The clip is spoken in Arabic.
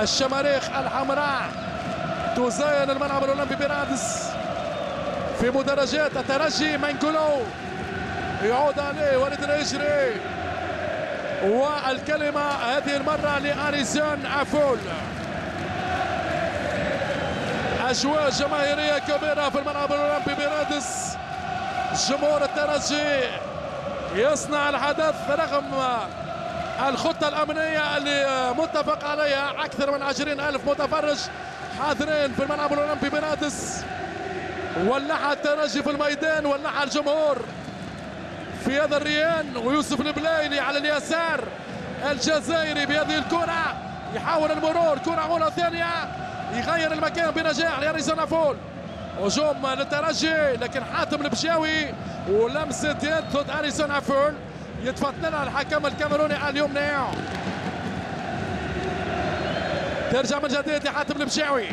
الشماريخ الحمراء تزين الملعب الأولمبي برادس في مدرجات الترجي. مانكولو يعود عليه ولد يجري، والكلمة هذه المرة لأريسون عفول. أجواء جماهيرية كبيرة في الملعب الأولمبي برادس. جمهور الترجي يصنع الحدث رغم الخطة الأمنية اللي متفق عليها. أكثر من 20,000 متفرج حاضرين في الملعب الأولمبي برادس. ولع الترجي في الميدان، ولع الجمهور في هذا الريان. ويوسف البلايلي على اليسار الجزائري بهذه الكرة يحاول المرور، كرة أولى ثانية يغير المكان بنجاح لأريسون عفول. هجوم للترجي لكن حاتم البشاوي ولمسة يد ضد أريسون عفول يتفضلها الحكم الكاميروني اليمنى. ترجع من جديد لحاتم البشاوي.